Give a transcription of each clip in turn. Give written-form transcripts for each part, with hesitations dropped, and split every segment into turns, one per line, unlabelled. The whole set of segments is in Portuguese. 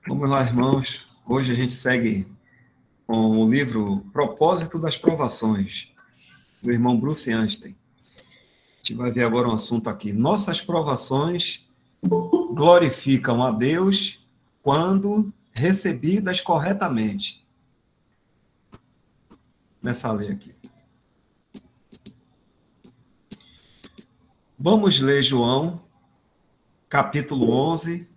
Vamos lá, irmãos. Hoje a gente segue com o livro Propósito das Provações, do irmão Bruce Anstey. A gente vai ver agora um assunto aqui. Nossas provações glorificam a Deus quando recebidas corretamente. Começa a ler aqui. Vamos ler João, capítulo 11.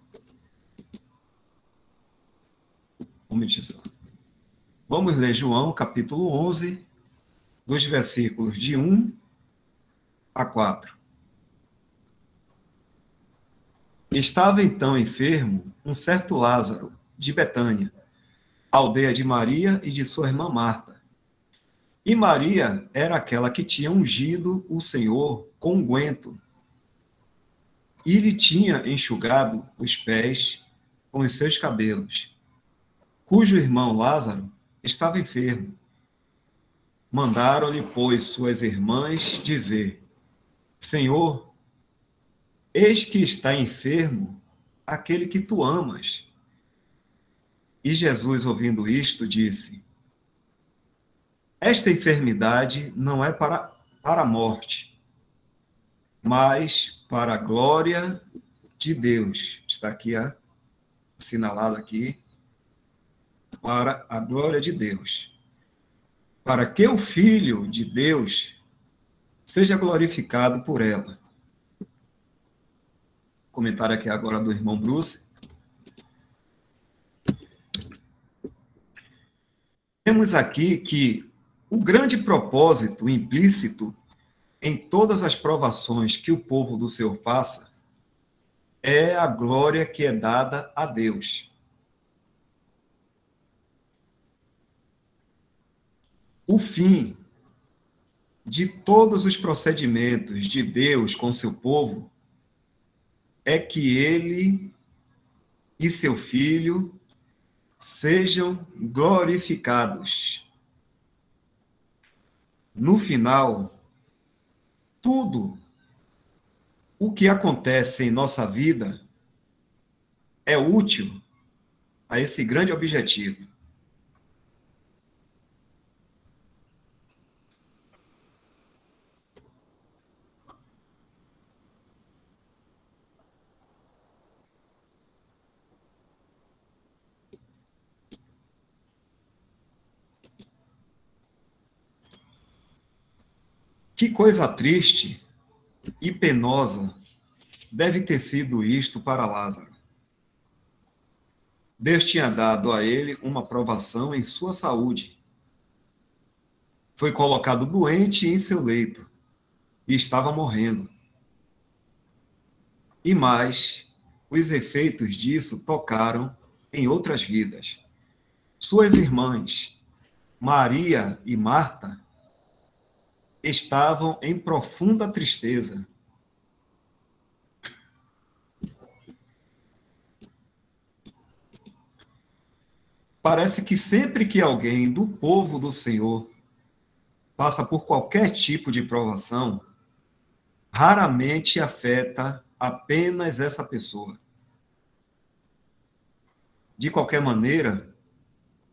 Vamos ler João, capítulo 11, dos versículos de 1 a 4. Estava então enfermo um certo Lázaro, de Betânia, aldeia de Maria e de sua irmã Marta. E Maria era aquela que tinha ungido o Senhor com unguento e lhe tinha enxugado os pés com os seus cabelos, cujo irmão Lázaro estava enfermo. Mandaram-lhe, pois, suas irmãs dizer: Senhor, eis que está enfermo aquele que tu amas. E Jesus, ouvindo isto, disse: Esta enfermidade não é para a morte, mas para a glória de Deus. Está aqui, assinalado aqui, para a glória de Deus. Para que o Filho de Deus seja glorificado por ela. Comentário aqui agora do irmão Bruce. Temos aqui que o grande propósito implícito em todas as provações que o povo do Senhor passa é a glória que é dada a Deus. O fim de todos os procedimentos de Deus com seu povo é que ele e seu filho sejam glorificados. No final, tudo o que acontece em nossa vida é útil a esse grande objetivo. Que coisa triste e penosa deve ter sido isto para Lázaro. Deus tinha dado a ele uma provação em sua saúde. Foi colocado doente em seu leito e estava morrendo. E mais, os efeitos disso tocaram em outras vidas. Suas irmãs, Maria e Marta, estavam em profunda tristeza. Parece que sempre que alguém do povo do Senhor passa por qualquer tipo de provação, raramente afeta apenas essa pessoa. De qualquer maneira,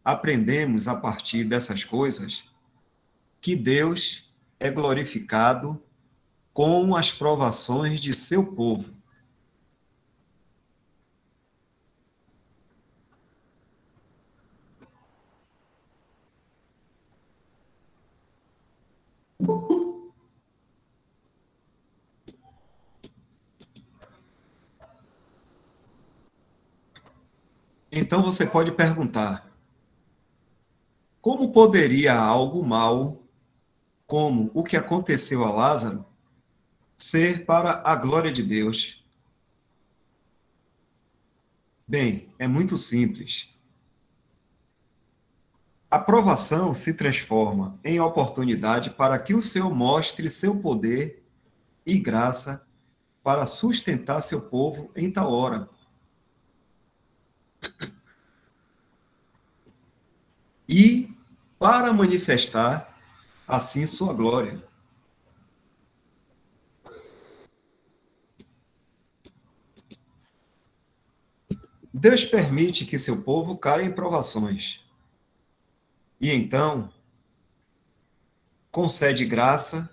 aprendemos a partir dessas coisas que Deus é glorificado com as provações de seu povo. Então você pode perguntar: como poderia algo mal, como o que aconteceu a Lázaro, ser para a glória de Deus? Bem, é muito simples. A provação se transforma em oportunidade para que o Senhor mostre seu poder e graça para sustentar seu povo em tal hora. E para manifestar, assim, sua glória. Deus permite que seu povo caia em provações. E então, concede graça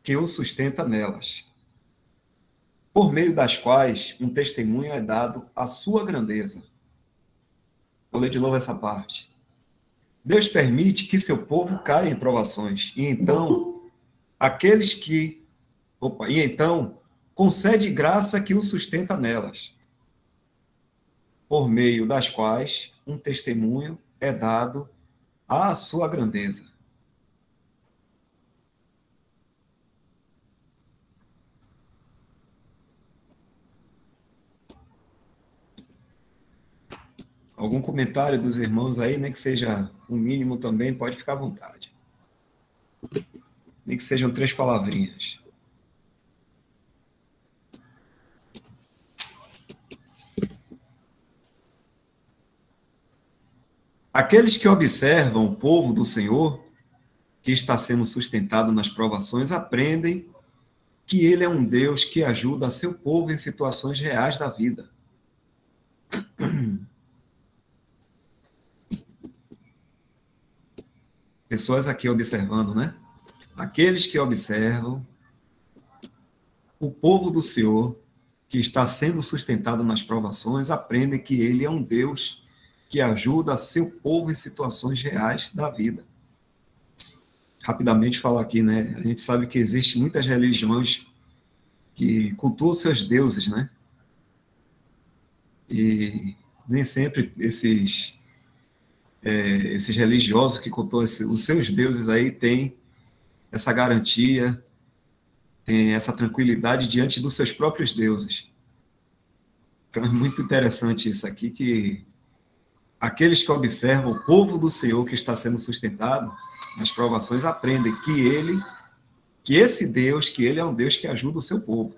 que o sustenta nelas, por meio das quais um testemunho é dado à sua grandeza. Vou ler de novo essa parte. Deus permite que seu povo caia em provações. E então, concede graça que o sustenta nelas, por meio das quais um testemunho é dado à sua grandeza. Algum comentário dos irmãos aí, nem que seja o mínimo também, pode ficar à vontade. Nem que sejam 3 palavrinhas. Aqueles que observam o povo do Senhor, que está sendo sustentado nas provações, aprendem que ele é um Deus que ajuda seu povo em situações reais da vida. Pessoas aqui observando, né? Aqueles que observam o povo do Senhor, que está sendo sustentado nas provações, aprendem que ele é um Deus que ajuda seu povo em situações reais da vida. Rapidamente falar aqui, né? A gente sabe que existem muitas religiões que cultuam seus deuses, né? E nem sempre esses religiosos que cultuam os seus deuses aí têm essa garantia, têm essa tranquilidade diante dos seus próprios deuses. Então é muito interessante isso aqui, que aqueles que observam o povo do Senhor que está sendo sustentado nas provações aprendem que esse Deus, que ele é um Deus que ajuda o seu povo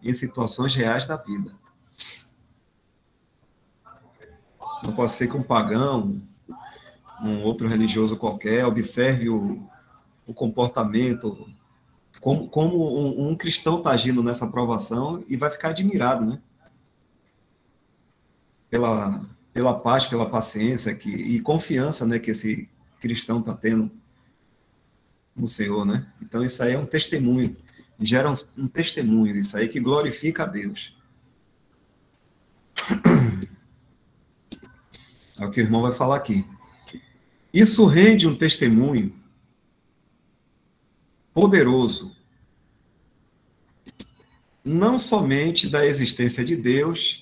em situações reais da vida. Não pode ser que um pagão, um outro religioso qualquer, observe o comportamento, como um cristão está agindo nessa provação e vai ficar admirado, né? Pela paz, pela paciência e confiança, né, que esse cristão está tendo no Senhor, né? Então isso aí é um testemunho, gera um testemunho, isso aí que glorifica a Deus. É o que o irmão vai falar aqui. Isso rende um testemunho poderoso, não somente da existência de Deus,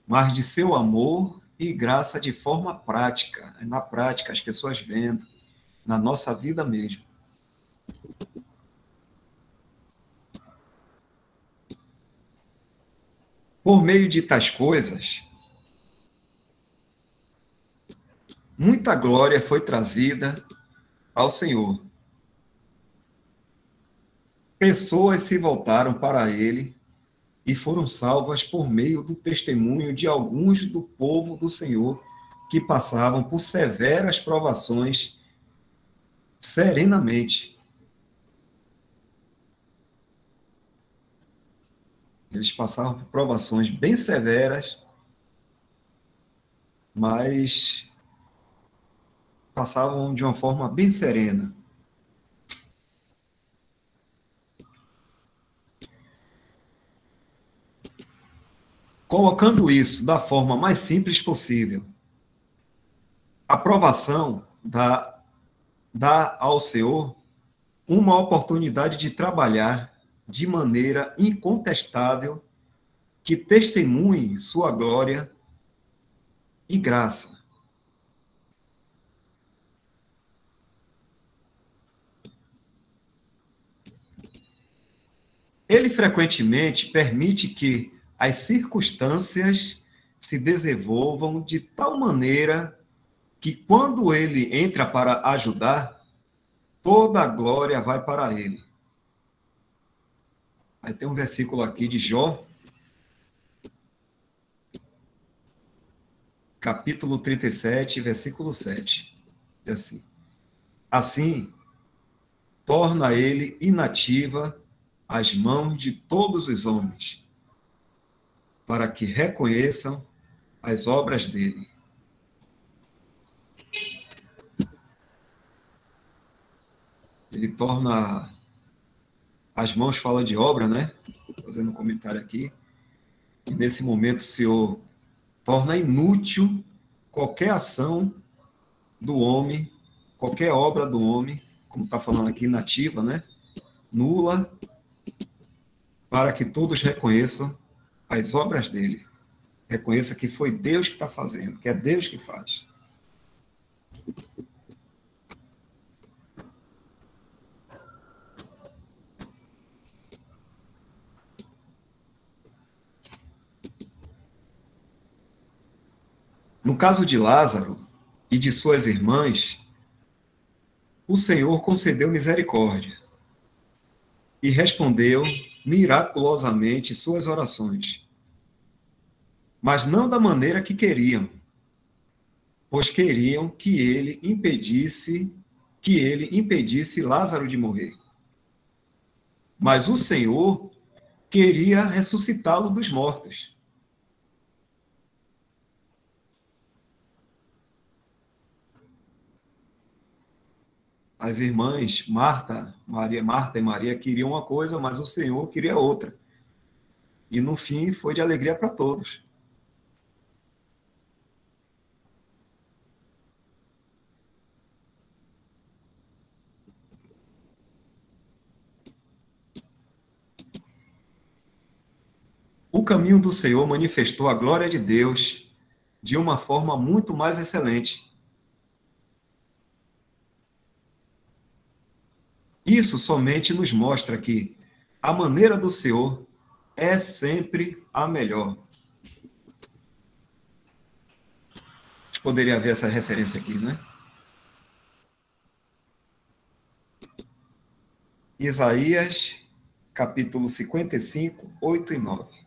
mas de seu amor e graça de forma prática, na prática, as pessoas vendo, na nossa vida mesmo. Por meio de tais coisas, muita glória foi trazida ao Senhor. Pessoas se voltaram para ele e foram salvas por meio do testemunho de alguns do povo do Senhor que passavam por severas provações serenamente. Eles passavam por provações bem severas, mas passavam de uma forma bem serena. Colocando isso da forma mais simples possível, a provação dá ao Senhor uma oportunidade de trabalhar de maneira incontestável que testemunhe sua glória e graça. Ele frequentemente permite que as circunstâncias se desenvolvam de tal maneira que, quando ele entra para ajudar, toda a glória vai para ele. Aí tem um versículo aqui de Jó, capítulo 37, versículo 7. É assim. Assim, torna ele inativa as mãos de todos os homens, para que reconheçam as obras dele. Ele torna as mãos, fala de obra, né? Fazendo um comentário aqui. E nesse momento o Senhor torna inútil qualquer ação do homem, qualquer obra do homem, como está falando aqui, nativa, né? Nula, para que todos reconheçam as obras dele. Reconheça que foi Deus que está fazendo, que é Deus que faz. No caso de Lázaro e de suas irmãs, o Senhor concedeu misericórdia e respondeu miraculosamente suas orações, mas não da maneira que queriam, pois queriam que ele impedisse Lázaro de morrer. Mas o Senhor queria ressuscitá-lo dos mortos. As irmãs Marta e Maria queriam uma coisa, mas o Senhor queria outra. E no fim foi de alegria para todos. O caminho do Senhor manifestou a glória de Deus de uma forma muito mais excelente. Isso somente nos mostra que a maneira do Senhor é sempre a melhor. A gente poderia ver essa referência aqui, né? Isaías, capítulo 55, 8 e 9.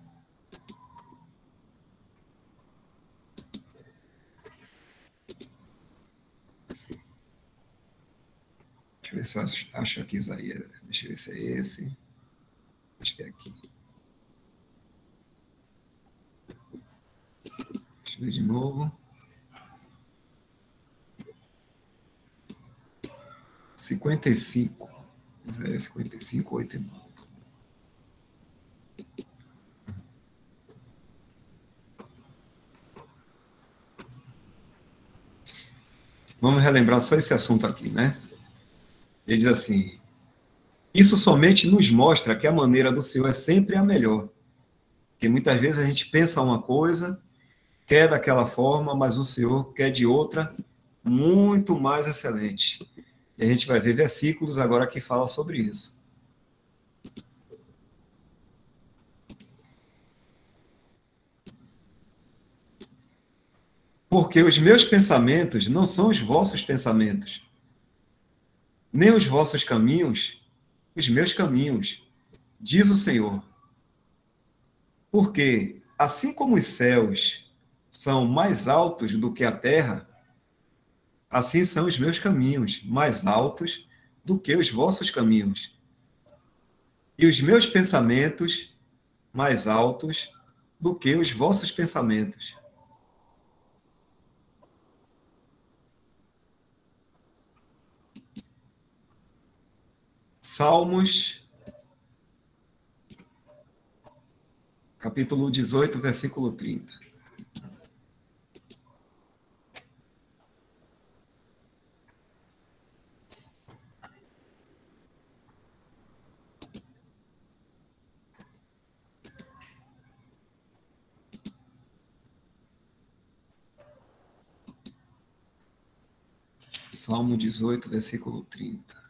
Deixa eu ver se eu acho aqui Isaías. Deixa eu ver se é esse. Acho que é aqui. Deixa eu ver de novo. 55. Isaías 55, 8 e 9. Vamos relembrar só esse assunto aqui, né? Ele diz assim: isso somente nos mostra que a maneira do Senhor é sempre a melhor. Porque muitas vezes a gente pensa uma coisa, quer daquela forma, mas o Senhor quer de outra, muito mais excelente. E a gente vai ver versículos agora que falam sobre isso. Porque os meus pensamentos não são os vossos pensamentos, nem os vossos caminhos, os meus caminhos, diz o Senhor. Porque, assim como os céus são mais altos do que a terra, assim são os meus caminhos mais altos do que os vossos caminhos, e os meus pensamentos mais altos do que os vossos pensamentos. Salmos, capítulo 18, versículo 30. Salmo 18, versículo 30.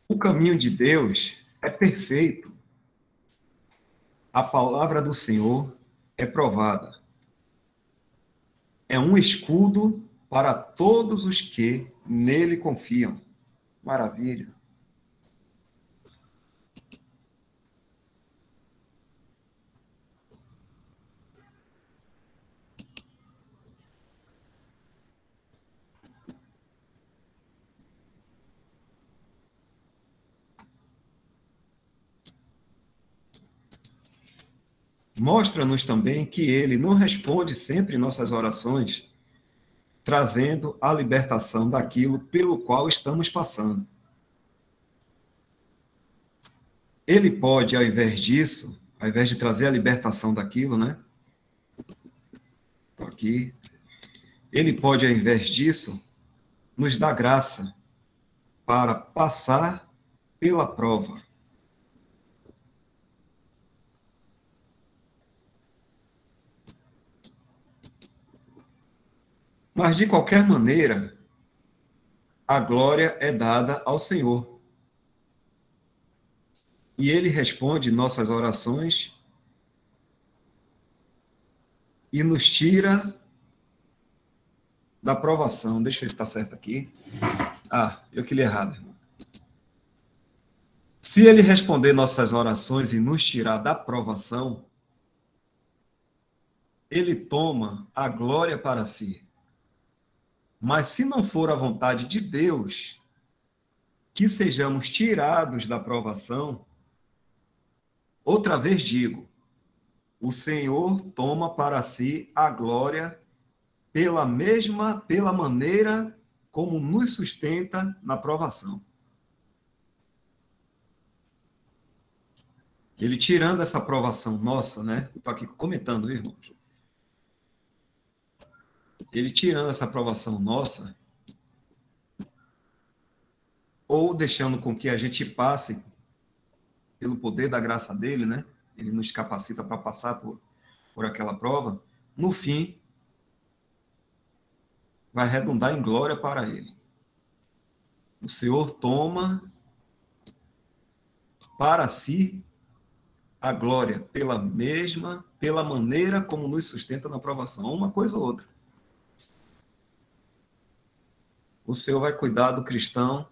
O caminho de Deus é perfeito. A palavra do Senhor é provada. É um escudo para todos os que nele confiam. Maravilha. mostra-nos também que ele não responde sempre nossas orações, trazendo a libertação daquilo pelo qual estamos passando. Ele pode, ao invés disso, ao invés de trazer a libertação daquilo, né? Aqui. Ele pode, ao invés disso, nos dar graça para passar pela prova. Mas, de qualquer maneira, a glória é dada ao Senhor. E Ele responde nossas orações e nos tira da provação. Deixa eu ver se está certo aqui. Eu que li errado, irmão. Se Ele responder nossas orações e nos tirar da provação, Ele toma a glória para si. Mas se não for a vontade de Deus que sejamos tirados da provação, outra vez digo, o Senhor toma para si a glória pela maneira como nos sustenta na provação. Ele tirando essa provação nossa, né? Estou aqui comentando, viu, irmãos? Ele tirando essa provação nossa, ou deixando com que a gente passe pelo poder da graça dele, né? Ele nos capacita para passar por aquela prova, no fim, vai redundar em glória para ele. O Senhor toma para si a glória pela maneira como nos sustenta na provação, uma coisa ou outra. O Senhor vai cuidar do cristão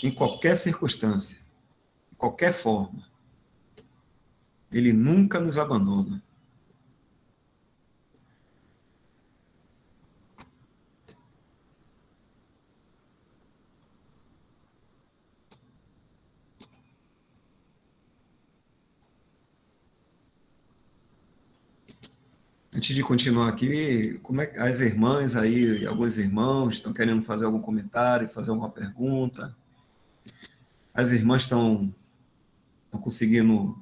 em qualquer circunstância, de qualquer forma. Ele nunca nos abandona. Antes de continuar aqui, como é que as irmãs aí, alguns irmãos estão querendo fazer algum comentário, fazer alguma pergunta? As irmãs estão conseguindo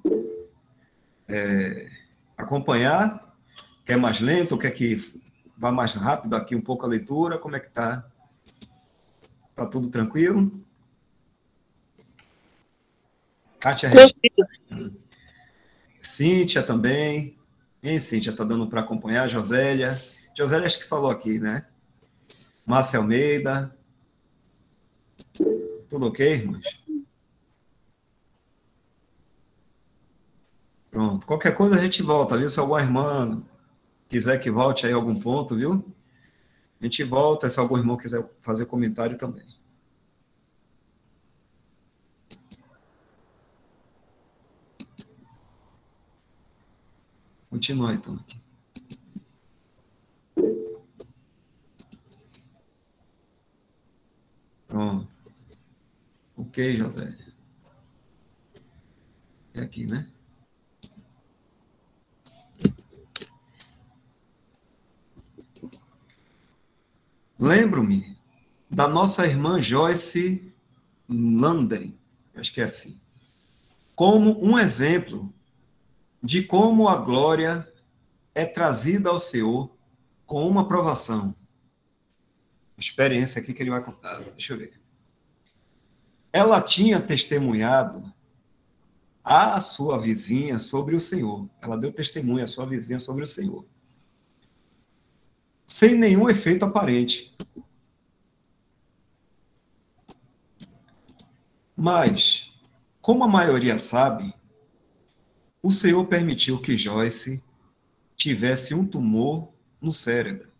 acompanhar? Quer mais lento? Quer que vá mais rápido aqui um pouco a leitura? Como é que está? Está tudo tranquilo? Kátia, Cíntia também. Hein, Cíntia, está dando para acompanhar? Josélia. Josélia acho que falou aqui, né? Márcia Almeida. Tudo ok, irmãs? Pronto. Qualquer coisa a gente volta, viu? Se alguma irmã quiser que volte aí a algum ponto, viu? A gente volta, se algum irmão quiser fazer comentário também. Continua então aqui. Pronto. Ok, José. É aqui, né? Lembro-me da nossa irmã Joyce Landen, acho que é assim, como um exemplo de como a glória é trazida ao Senhor com uma provação. Experiência aqui que ele vai contar. Deixa eu ver. Ela tinha testemunhado à sua vizinha sobre o Senhor. Ela deu testemunho à sua vizinha sobre o Senhor. Sem nenhum efeito aparente. Mas, como a maioria sabe, o Senhor permitiu que Joyce tivesse um tumor no cérebro.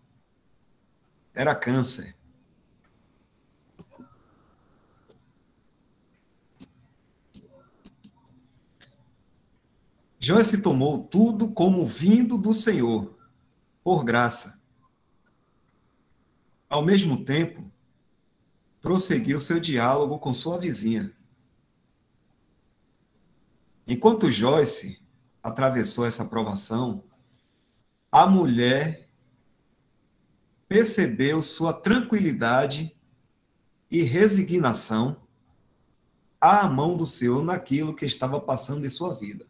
Era câncer. Joyce tomou tudo como vindo do Senhor, por graça. Ao mesmo tempo, prosseguiu seu diálogo com sua vizinha. Enquanto Joyce atravessou essa provação, a mulher percebeu sua tranquilidade e resignação à mão do Senhor naquilo que estava passando em sua vida.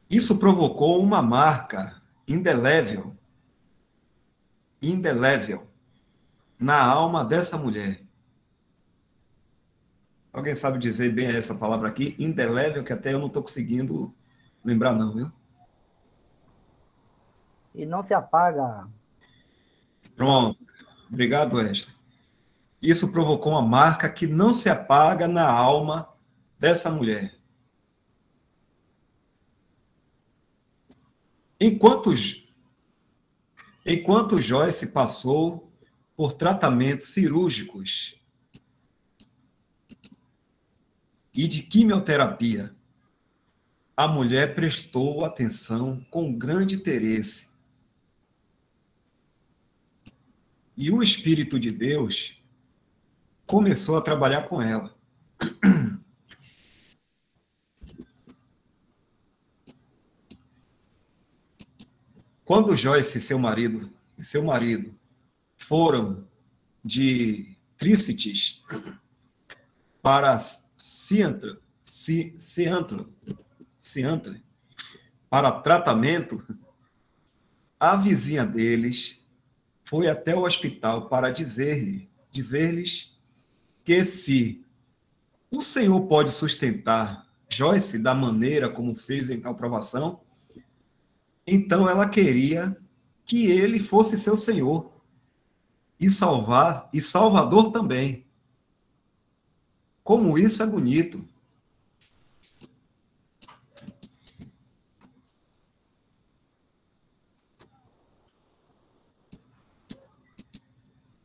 Isso provocou uma marca indelével na alma dessa mulher. Alguém sabe dizer bem essa palavra aqui? Indelével, que até eu não estou conseguindo lembrar não, viu?
E não se apaga.
Pronto. Obrigado, Wesley. Isso provocou uma marca que não se apaga na alma dessa mulher. Enquanto Joyce passou por tratamentos cirúrgicos e de quimioterapia, a mulher prestou atenção com grande interesse. E o Espírito de Deus começou a trabalhar com ela. Quando Joyce e seu marido foram de Trícetis para Ciantra, para tratamento, a vizinha deles foi até o hospital para dizer-lhes que se o Senhor pode sustentar Joyce da maneira como fez em tal provação, então ela queria que ele fosse seu Senhor e Salvador também. Como isso é bonito.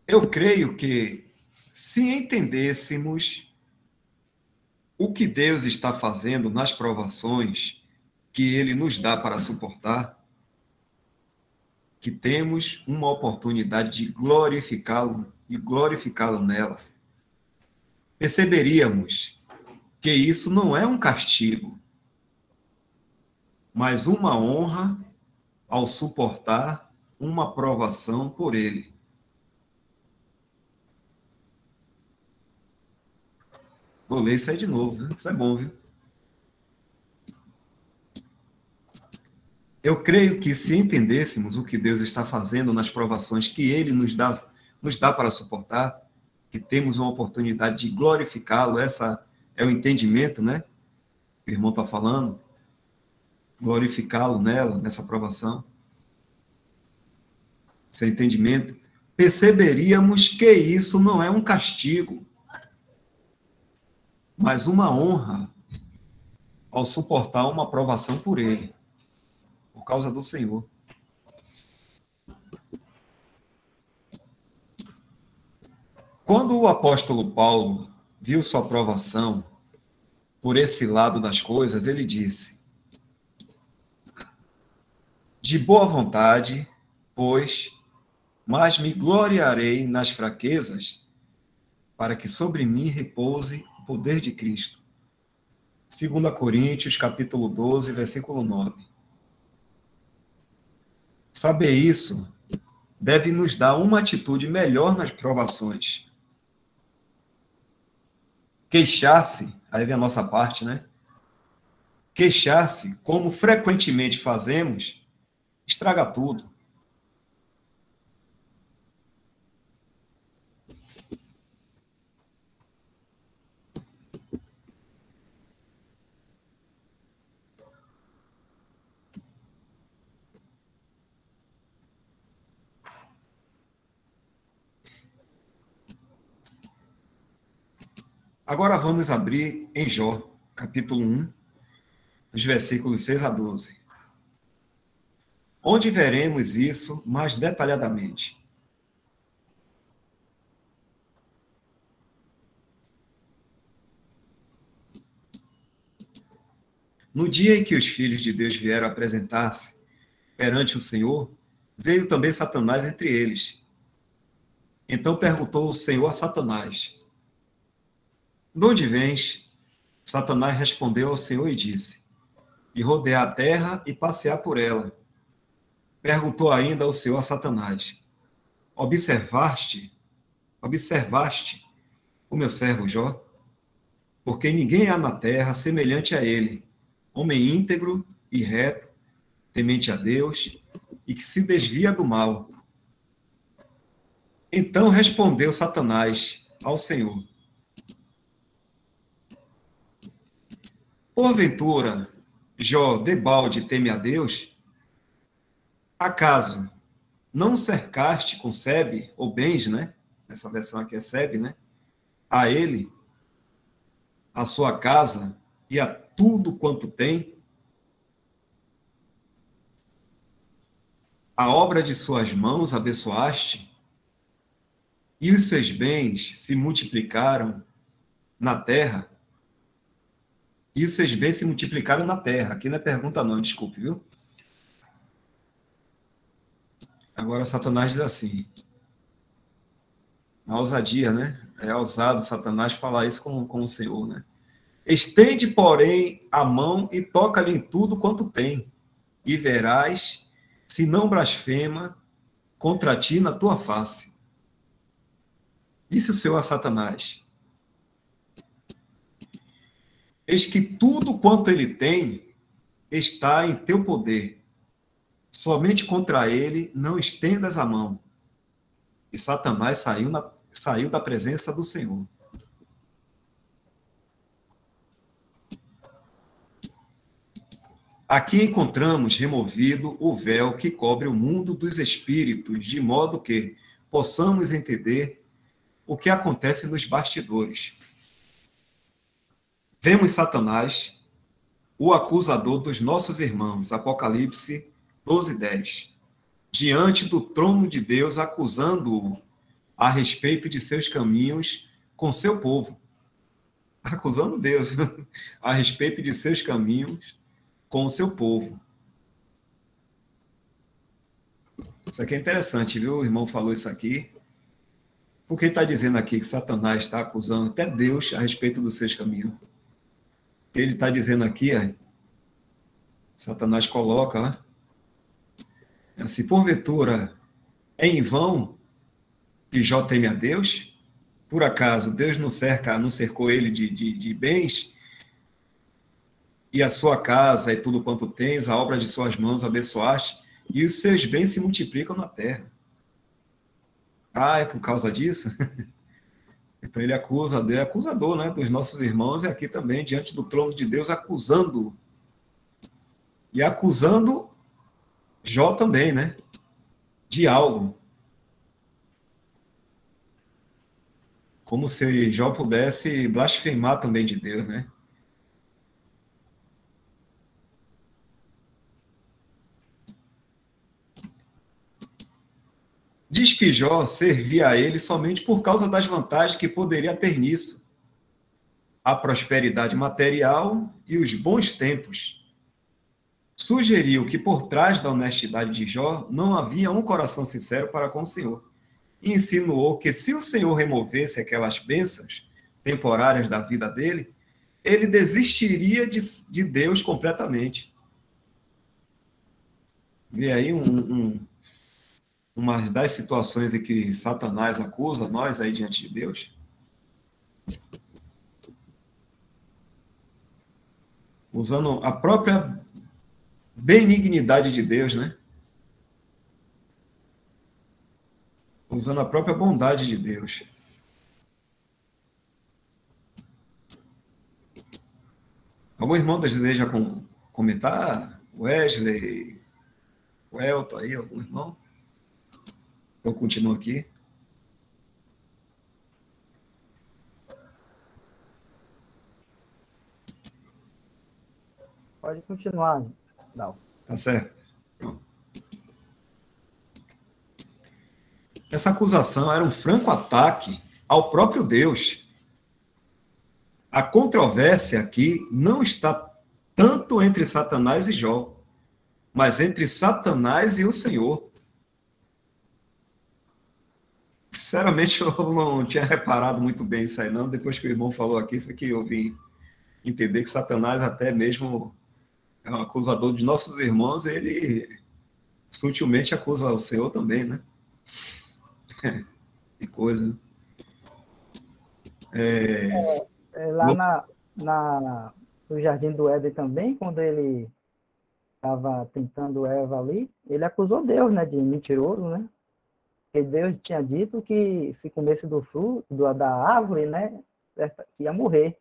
Eu creio que, se entendêssemos o que Deus está fazendo nas provações que Ele nos dá para suportar, que temos uma oportunidade de glorificá-lo e glorificá-lo nela, perceberíamos que isso não é um castigo, mas uma honra ao suportar uma provação por Ele. Vou ler isso aí de novo, viu? Isso é bom, viu? Eu creio que, se entendêssemos o que Deus está fazendo nas provações que Ele nos dá para suportar, que temos uma oportunidade de glorificá-lo, essa é o entendimento, né? Que o irmão está falando, glorificá-lo nessa provação, seu entendimento, perceberíamos que isso não é um castigo, mas uma honra ao suportar uma provação por Ele, por causa do Senhor. Quando o apóstolo Paulo viu sua provação por esse lado das coisas, ele disse: de boa vontade, pois, mas me gloriarei nas fraquezas, para que sobre mim repouse o poder de Cristo. 2 Coríntios, capítulo 12, versículo 9. Saber isso deve nos dar uma atitude melhor nas provações. Queixar-se, aí vem a nossa parte, né? Queixar-se, como frequentemente fazemos, estraga tudo. Agora vamos abrir em Jó, capítulo 1, dos versículos 6 a 12, onde veremos isso mais detalhadamente. No dia em que os filhos de Deus vieram apresentar-se perante o Senhor, veio também Satanás entre eles. Então perguntou o Senhor a Satanás: de onde vens? Satanás respondeu ao Senhor e disse: de rodear a terra e passear por ela. Perguntou ainda o Senhor a Satanás: observaste o meu servo Jó? Porque ninguém há na terra semelhante a ele, homem íntegro e reto, temente a Deus e que se desvia do mal. Então respondeu Satanás ao Senhor: porventura, Jó debalde teme a Deus? Acaso não cercaste com sebe, ou bens, né? Essa versão aqui é sebe, né? A ele, a sua casa e a tudo quanto tem? A obra de suas mãos abençoaste? E os seus bens se multiplicaram na terra? E os seus bens se multiplicaram na terra. Aqui não é pergunta não, desculpe, viu? Agora Satanás diz assim, a ousadia, né? É ousado Satanás falar isso com o Senhor, né? Estende, porém, a mão e toca-lhe em tudo quanto tem, e verás se não blasfema contra ti na tua face. Disse o Senhor a Satanás: eis que tudo quanto ele tem está em teu poder. Somente contra ele não estendas a mão. E Satanás saiu da presença do Senhor. Aqui encontramos removido o véu que cobre o mundo dos espíritos, de modo que possamos entender o que acontece nos bastidores. Vemos Satanás, o acusador dos nossos irmãos, Apocalipse 12:10, diante do trono de Deus, acusando-o a respeito de seus caminhos com seu povo. Acusando Deus a respeito de seus caminhos com o seu povo. Isso aqui é interessante, viu? O irmão falou isso aqui. Porque ele está dizendo aqui que Satanás está acusando até Deus a respeito dos seus caminhos. Ele está dizendo aqui, Satanás coloca, assim, porventura, é em vão que Jó teme a Deus? Por acaso Deus não cercou ele de bens? E a sua casa e tudo quanto tens, a obra de suas mãos abençoaste, e os seus bens se multiplicam na terra. Ah, é por causa disso? Então ele acusa, Deus é acusador, né, dos nossos irmãos, e aqui também, diante do trono de Deus, acusando. E acusando Jó também, né, de algo. Como se Jó pudesse blasfemar também de Deus, né? Diz que Jó servia a ele somente por causa das vantagens que poderia ter nisso. A prosperidade material e os bons tempos. Sugeriu que por trás da honestidade de Jó não havia um coração sincero para com o Senhor. E insinuou que se o Senhor removesse aquelas bênçãos temporárias da vida dele, ele desistiria de Deus completamente. Vê aí uma das situações em que Satanás acusa nós aí diante de Deus. Usando a própria benignidade de Deus, né? Usando a própria bondade de Deus. Algum irmão deseja comentar? Wesley, o Elton aí, algum irmão? Eu continuo aqui.
Pode continuar, Dal.
Tá certo. Pronto. Essa acusação era um franco ataque ao próprio Deus. A controvérsia aqui não está tanto entre Satanás e Jó, mas entre Satanás e o Senhor. Sinceramente, eu não tinha reparado muito bem isso aí, não. Depois que o irmão falou aqui, foi que eu vim entender que Satanás, até mesmo é um acusador de nossos irmãos, ele sutilmente acusa o Senhor também, né? Que coisa.
Lá no Jardim do Éden também, quando ele estava tentando Eva ali, ele acusou Deus, né, de mentiroso, né? Porque Deus tinha dito que se comesse do fruto, da árvore, né, que ia morrer.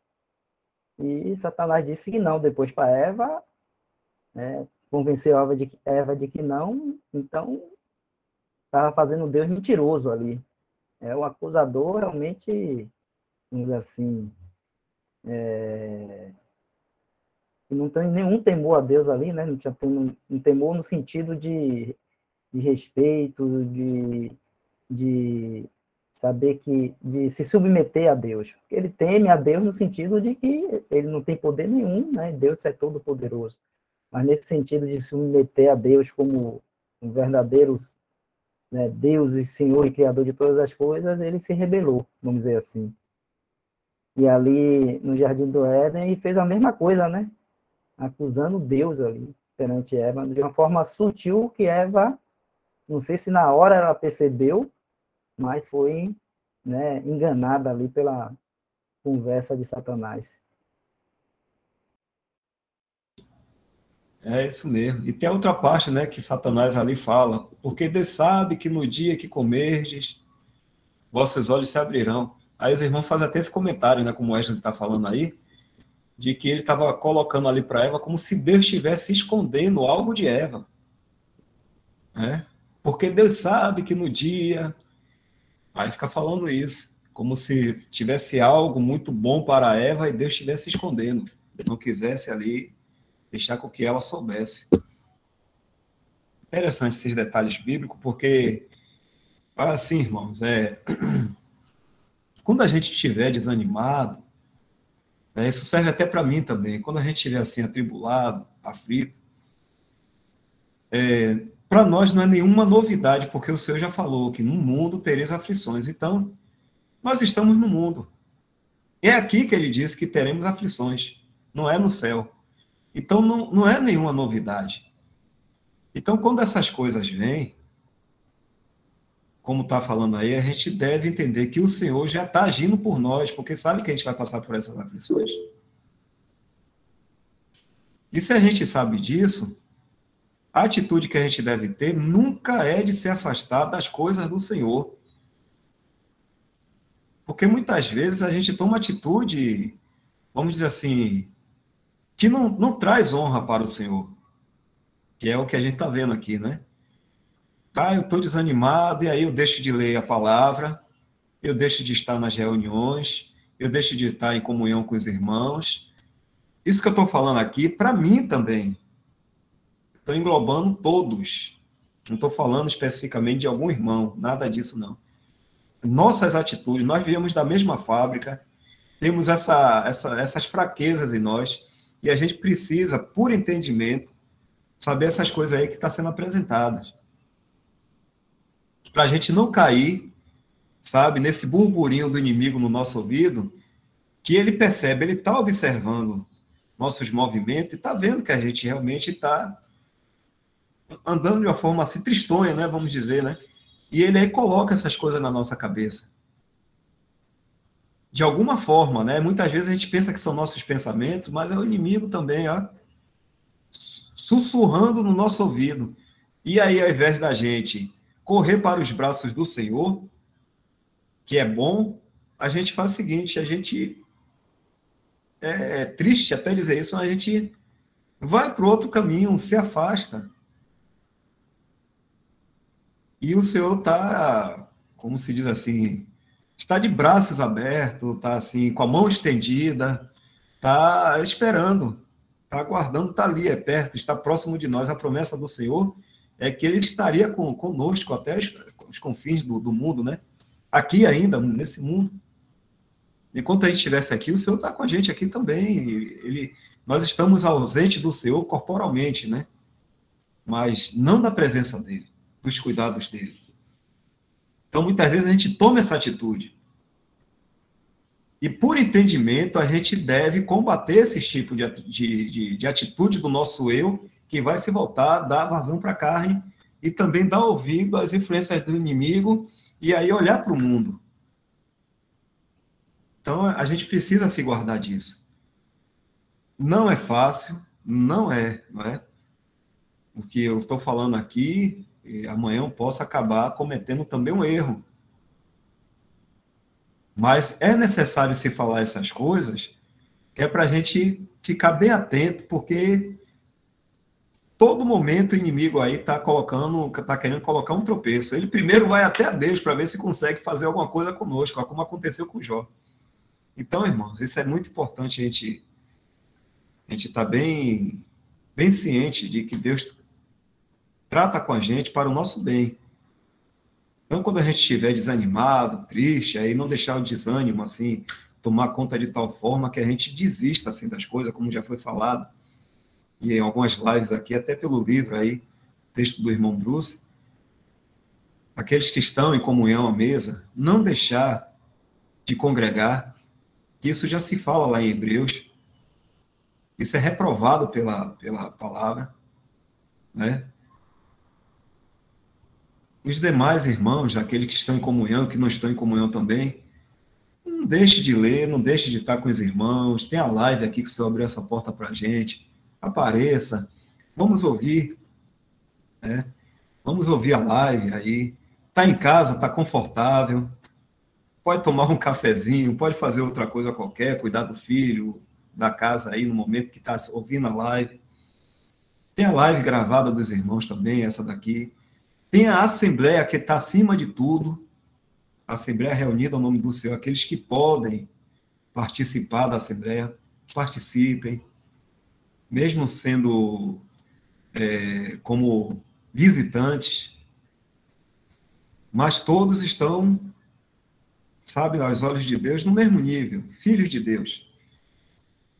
E Satanás disse que não, depois para Eva, né, convenceu Eva de que não, então estava fazendo Deus mentiroso ali. É o acusador realmente, vamos dizer assim, que não tem nenhum temor a Deus ali, né? Não tinha um temor no sentido de respeito, de saber de se submeter a Deus. Ele teme a Deus no sentido de que ele não tem poder nenhum, né? Deus é todo poderoso. Mas nesse sentido de se submeter a Deus como um verdadeiro, né, Deus e Senhor e Criador de todas as coisas, ele se rebelou, vamos dizer assim. E ali no Jardim do Éden, ele fez a mesma coisa, né? Acusando Deus ali perante Eva, de uma forma sutil que Eva, não sei se na hora ela percebeu, mas foi, né, enganada ali pela conversa de Satanás.
É isso mesmo. E tem a outra parte, né, que Satanás ali fala, porque Deus sabe que no dia que comerdes, vossos olhos se abrirão. Aí os irmãos fazem até esse comentário, né, como o Wesley está falando aí, de que ele estava colocando ali para Eva como se Deus estivesse escondendo algo de Eva. Né? Porque Deus sabe que no dia... Aí fica falando isso, como se tivesse algo muito bom para Eva e Deus estivesse escondendo. Não quisesse ali deixar com que ela soubesse. Interessante esses detalhes bíblicos, porque, assim, irmãos, quando a gente estiver desanimado, isso serve até para mim também, quando a gente estiver assim, atribulado, aflito, para nós não é nenhuma novidade, porque o Senhor já falou que no mundo tereis aflições. Então, nós estamos no mundo. É aqui que ele diz que teremos aflições, não é no céu. Então, não é nenhuma novidade. Então, quando essas coisas vêm, como está falando aí, a gente deve entender que o Senhor já está agindo por nós, porque sabe que a gente vai passar por essas aflições. E se a gente sabe disso, a atitude que a gente deve ter nunca é de se afastar das coisas do Senhor. Porque muitas vezes a gente toma atitude, vamos dizer assim, que não traz honra para o Senhor. Que é o que a gente está vendo aqui, né? Eu estou desanimado, e aí eu deixo de ler a palavra, eu deixo de estar nas reuniões, eu deixo de estar em comunhão com os irmãos. Isso que eu estou falando aqui, para mim também. Estou englobando todos. Não estou falando especificamente de algum irmão, nada disso não. Nossas atitudes, nós viemos da mesma fábrica, temos essas fraquezas em nós, e a gente precisa, por entendimento, saber essas coisas aí que estão sendo apresentadas. Para a gente não cair, sabe, nesse burburinho do inimigo no nosso ouvido, que ele percebe, ele está observando nossos movimentos e está vendo que a gente realmente está andando de uma forma assim tristonha, né, vamos dizer, né? E ele aí coloca essas coisas na nossa cabeça. De alguma forma, né? Muitas vezes a gente pensa que são nossos pensamentos, mas é o inimigo também, ó, sussurrando no nosso ouvido. E aí, ao invés da gente correr para os braços do Senhor, que é bom, a gente faz o seguinte, a gente é triste até dizer isso, mas a gente vai para o outro caminho, se afasta. E o Senhor está, como se diz assim, está de braços abertos, está assim, com a mão estendida, está esperando, está aguardando, está ali, é perto, está próximo de nós. A promessa do Senhor é que Ele estaria conosco até os confins do mundo, né? Aqui ainda, nesse mundo. Enquanto a gente estivesse aqui, o Senhor está com a gente aqui também. Nós estamos ausentes do Senhor corporalmente, né? Mas não da presença dEle, dos cuidados dEle. Então, muitas vezes, a gente toma essa atitude. E, por entendimento, a gente deve combater esse tipo de atitude do nosso eu, que vai se voltar, dar vazão para a carne, e também dar ouvido às influências do inimigo, e aí olhar para o mundo. Então, a gente precisa se guardar disso. Não é fácil, não é? O que eu estou falando aqui, amanhã eu posso acabar cometendo também um erro. Mas é necessário se falar essas coisas, que é para a gente ficar bem atento, porque todo momento o inimigo aí está querendo colocar um tropeço. Ele primeiro vai até a Deus para ver se consegue fazer alguma coisa conosco, como aconteceu com Jó. Então, irmãos, isso é muito importante a gente estar bem ciente de que Deus trata com a gente para o nosso bem. Então, quando a gente estiver desanimado, triste, aí não deixar o desânimo, assim, tomar conta de tal forma que a gente desista, assim, das coisas, como já foi falado, e em algumas lives aqui, até pelo livro aí, texto do irmão Bruce, aqueles que estão em comunhão à mesa, não deixar de congregar, que isso já se fala lá em Hebreus, isso é reprovado pela palavra, né? Os demais irmãos, aqueles que estão em comunhão, que não estão em comunhão também, não deixe de ler, não deixe de estar com os irmãos. Tem a live aqui que o Senhor abriu essa porta para a gente. Apareça, vamos ouvir, né? Vamos ouvir a live aí. Está em casa, está confortável, pode tomar um cafezinho, pode fazer outra coisa qualquer, cuidar do filho, da casa aí no momento que está ouvindo a live. Tem a live gravada dos irmãos também, essa daqui. Tem a assembleia que está acima de tudo, a assembleia reunida ao nome do Senhor, aqueles que podem participar da assembleia, participem, mesmo sendo como visitantes, mas todos estão, sabe, aos olhos de Deus, no mesmo nível, filhos de Deus.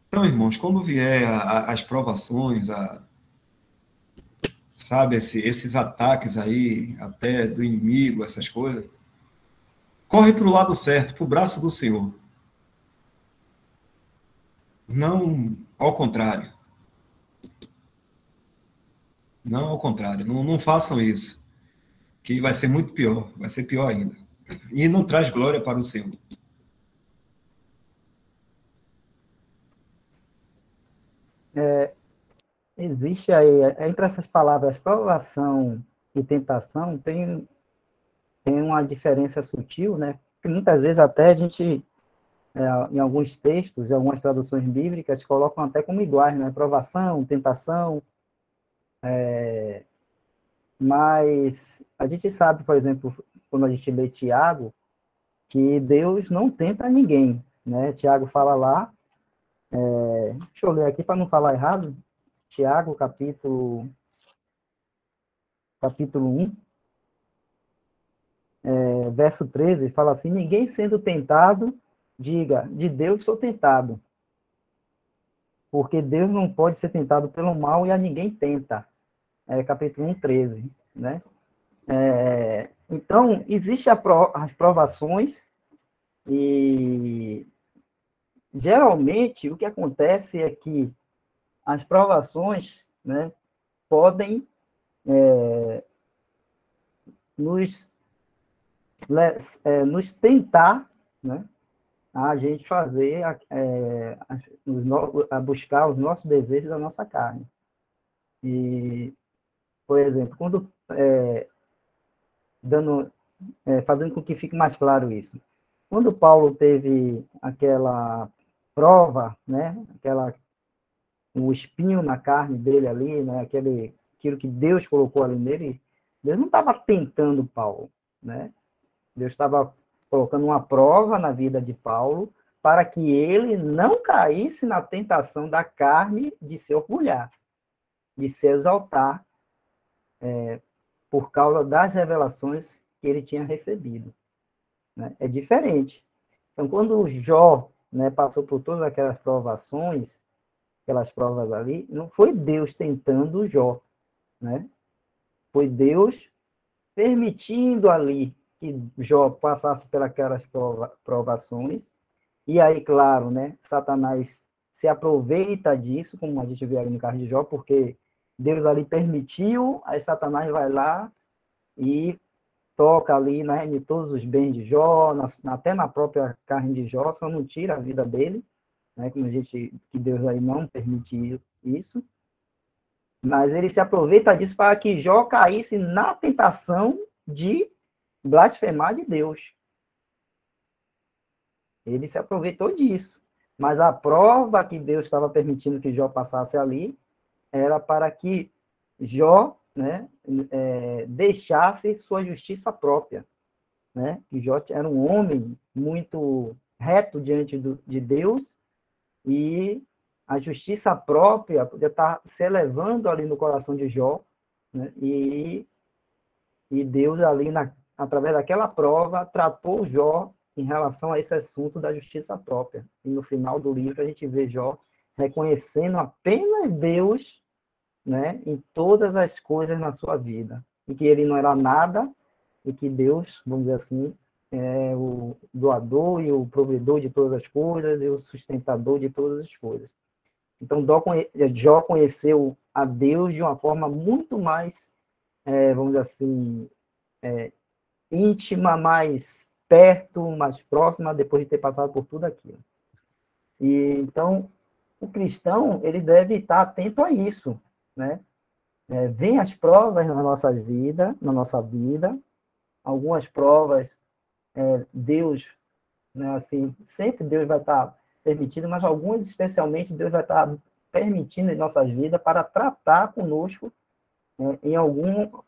Então, irmãos, quando vier as provações, sabe, esses ataques aí, até do inimigo, essas coisas, corre para o lado certo, para o braço do Senhor. Não ao contrário. Não ao contrário. Não façam isso, que vai ser muito pior, vai ser pior ainda. E não traz glória para o Senhor.
Existe aí, entre essas palavras, provação e tentação, tem uma diferença sutil, né? Que muitas vezes até a gente, em alguns textos, em algumas traduções bíblicas, colocam até como iguais, né? Provação, tentação, mas a gente sabe, por exemplo, quando a gente lê Tiago, que Deus não tenta ninguém, né? Tiago fala lá, deixa eu ler aqui para não falar errado, Tiago, capítulo 1, verso 13, fala assim: ninguém sendo tentado, diga, de Deus sou tentado. Porque Deus não pode ser tentado pelo mal e a ninguém tenta. Capítulo 1, 13, né? Então, existem as provações e, geralmente, o que acontece é que as provações, né, podem nos tentar, né, a gente fazer, a buscar os nossos desejos da nossa carne. E, por exemplo, quando fazendo com que fique mais claro isso, quando Paulo teve aquela prova, né, o espinho na carne dele ali, né, aquilo que Deus colocou ali nele, Deus não estava tentando Paulo, né? Deus estava colocando uma prova na vida de Paulo para que ele não caísse na tentação da carne de se orgulhar, de se exaltar, por causa das revelações que ele tinha recebido, né? É diferente. Então, quando Jó, né, passou por todas aquelas provações, aquelas provas ali, não foi Deus tentando Jó, né? Foi Deus permitindo ali, que Jó passasse pelas provações. E aí, claro, né, Satanás se aproveita disso, como a gente vê ali no caso de Jó, porque Deus ali permitiu, aí Satanás vai lá e toca ali, né, em todos os bens de Jó, até na própria carne de Jó, só não tira a vida dele, né, como a gente, que Deus aí não permitiu isso, mas ele se aproveita disso para que Jó caísse na tentação de blasfemar de Deus. Ele se aproveitou disso. Mas a prova que Deus estava permitindo que Jó passasse ali era para que Jó, né, deixasse sua justiça própria. Né? Que Jó era um homem muito reto diante de Deus e a justiça própria podia estar se elevando ali no coração de Jó, né? E Deus ali, através daquela prova, tratou Jó em relação a esse assunto da justiça própria. E no final do livro a gente vê Jó reconhecendo apenas Deus, né, em todas as coisas na sua vida. E que ele não era nada, e que Deus, vamos dizer assim, é o doador e o provedor de todas as coisas, e o sustentador de todas as coisas. Então, Jó conheceu a Deus de uma forma muito mais, vamos dizer assim, íntima, mais perto, mais próxima, depois de ter passado por tudo aquilo. E então, o cristão, ele deve estar atento a isso, né? Vem as provas na nossa vida, algumas provas, Deus, né, assim, sempre Deus vai estar permitindo, mas algumas especialmente Deus vai estar permitindo em nossas vidas para tratar conosco, em algo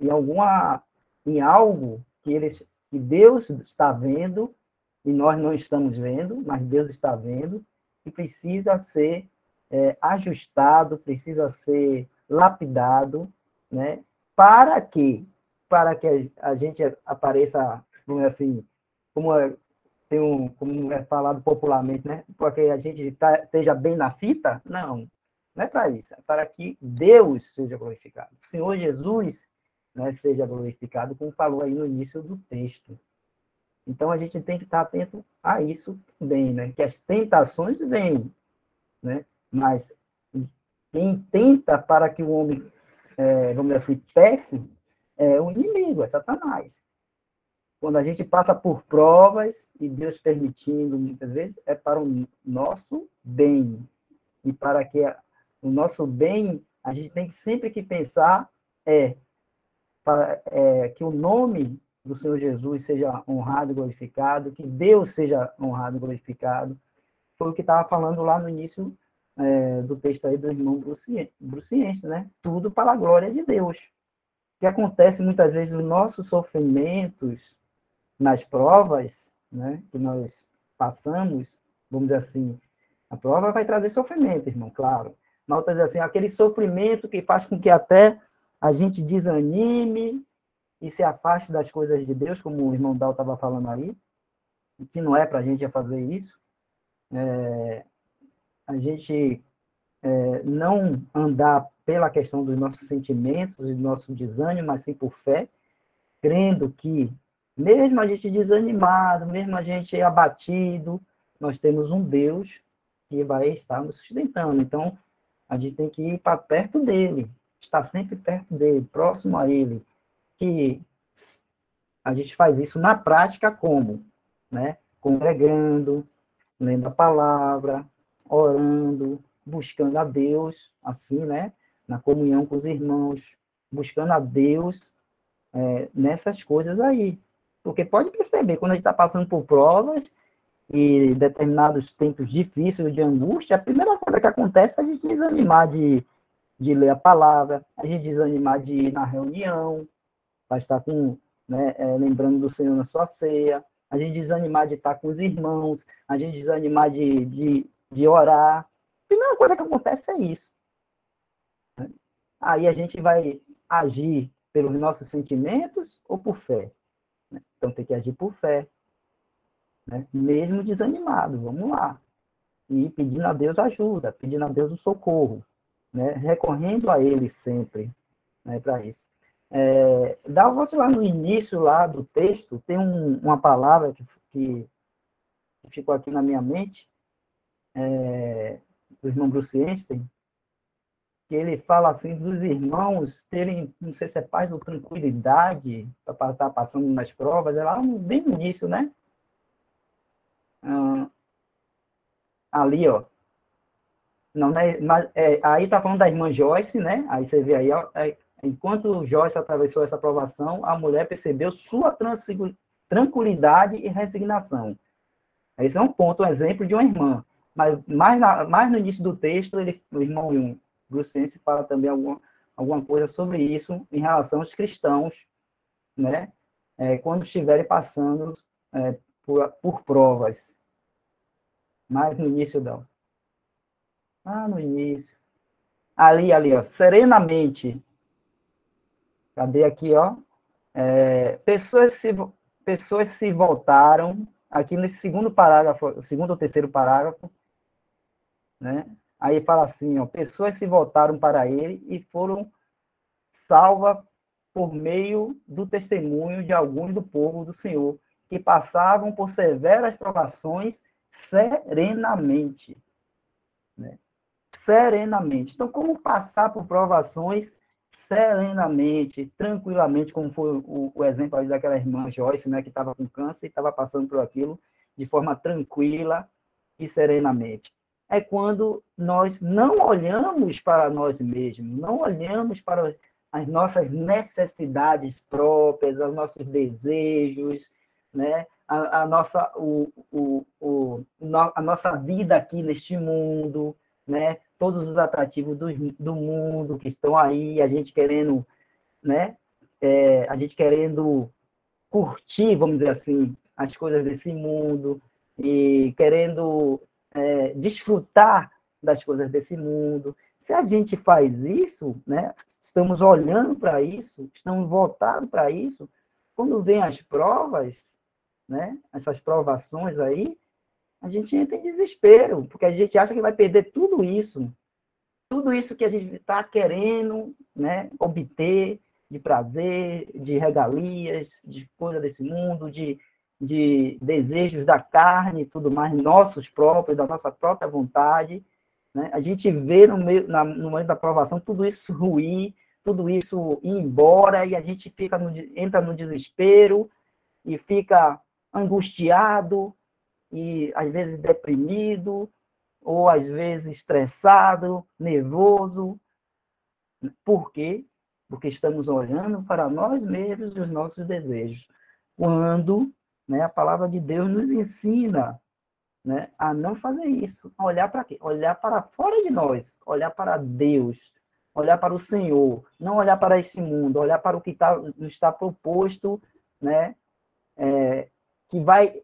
que Deus está vendo e nós não estamos vendo, mas Deus está vendo, e precisa ser ajustado, precisa ser lapidado, né? Para que a gente apareça, vamos dizer assim, como é falado popularmente, né? Porque a gente esteja bem na fita? Não, não é para isso. É para que Deus seja glorificado. O Senhor Jesus, né, seja glorificado, como falou aí no início do texto. Então, a gente tem que estar atento a isso também, né? Que as tentações vêm, né? Mas quem tenta para que o homem, vamos dizer assim, peque, é o inimigo, é Satanás. Quando a gente passa por provas, e Deus permitindo, muitas vezes, é para o nosso bem. E para que o nosso bem, a gente tem que sempre que pensar que o nome do Senhor Jesus seja honrado e glorificado, que Deus seja honrado e glorificado. Foi o que estava falando lá no início do texto aí do irmão Bruciense, né? Tudo para a glória de Deus. O que acontece muitas vezes nos nossos sofrimentos, nas provas, né, que nós passamos, vamos dizer assim, a prova vai trazer sofrimento, irmão, claro. Mas outras assim, aquele sofrimento que faz com que até a gente desanime e se afaste das coisas de Deus, como o irmão Dal estava falando aí, que não é para a gente fazer isso. A gente não andar pela questão dos nossos sentimentos e do nosso desânimo, mas sim por fé, crendo que, mesmo a gente desanimado, mesmo a gente abatido, nós temos um Deus que vai estar nos sustentando. Então, a gente tem que ir para perto dele, estar sempre perto dele, próximo a ele, que a gente faz isso na prática como? Né? Congregando, lendo a palavra, orando, buscando a Deus, assim, né? Na comunhão com os irmãos, buscando a Deus nessas coisas aí. Porque pode perceber, quando a gente está passando por provas e determinados tempos difíceis de angústia, a primeira coisa que acontece é a gente desanimar de ler a palavra, a gente desanimar de ir na reunião, para estar lembrando do Senhor na sua ceia, a gente desanimar de estar com os irmãos, a gente desanimar de orar. A primeira coisa que acontece é isso. Né? Aí a gente vai agir pelos nossos sentimentos ou por fé? Né? Então tem que agir por fé. Né? Mesmo desanimado, vamos lá. E pedindo a Deus ajuda, pedindo a Deus o socorro. Né? Recorrendo a Ele sempre, né, para isso. Dá uma volta lá no início lá do texto, tem uma palavra que ficou aqui na minha mente, do irmão Bruce Einstein, que ele fala assim dos irmãos terem, não sei se é paz ou tranquilidade para estar passando nas provas, é lá bem no início, né? Ali, ó. Não, né? Mas, aí tá falando da irmã Joyce, né? Aí você vê aí, ó, enquanto Joyce atravessou essa provação, a mulher percebeu sua tranquilidade e resignação. Esse é um ponto, um exemplo de uma irmã. Mas mais no início do texto, o irmão Brucense fala também alguma coisa sobre isso em relação aos cristãos, né? Quando estiverem passando por provas. Mais no início, não. No início. Ali, ó, serenamente. Cadê aqui, ó? Pessoas se voltaram, aqui nesse segundo parágrafo, o segundo ou terceiro parágrafo, né? Aí fala assim, ó, pessoas se voltaram para ele e foram salvas por meio do testemunho de alguns do povo do Senhor, que passavam por severas provações serenamente, né? Serenamente. Então, como passar por provações serenamente, tranquilamente, como foi o exemplo aí daquela irmã Joyce, né, que estava com câncer e estava passando por aquilo de forma tranquila e serenamente. É quando nós não olhamos para nós mesmos, não olhamos para as nossas necessidades próprias, os nossos desejos, né? a nossa vida aqui neste mundo, né? Todos os atrativos do mundo que estão aí, a gente querendo, né? A gente querendo curtir, vamos dizer assim, as coisas desse mundo e querendo desfrutar das coisas desse mundo. Se a gente faz isso, né? Estamos olhando para isso, estamos voltados para isso, quando vem as provas, né? Essas provações aí, a gente entra em desespero, porque a gente acha que vai perder tudo isso que a gente está querendo, né, obter de prazer, de regalias, de coisa desse mundo, de desejos da carne e tudo mais, nossos próprios, da nossa própria vontade, né? A gente vê no meio da aprovação tudo isso ruir, tudo isso ir embora, e a gente entra no desespero e fica angustiado, e às vezes deprimido, ou às vezes estressado, nervoso. Por quê? Porque estamos olhando para nós mesmos e os nossos desejos. Quando, né, a palavra de Deus nos ensina, né, a não fazer isso. A olhar para quê? Olhar para fora de nós, olhar para Deus, olhar para o Senhor, não olhar para esse mundo, olhar para o que nos está proposto, né, que vai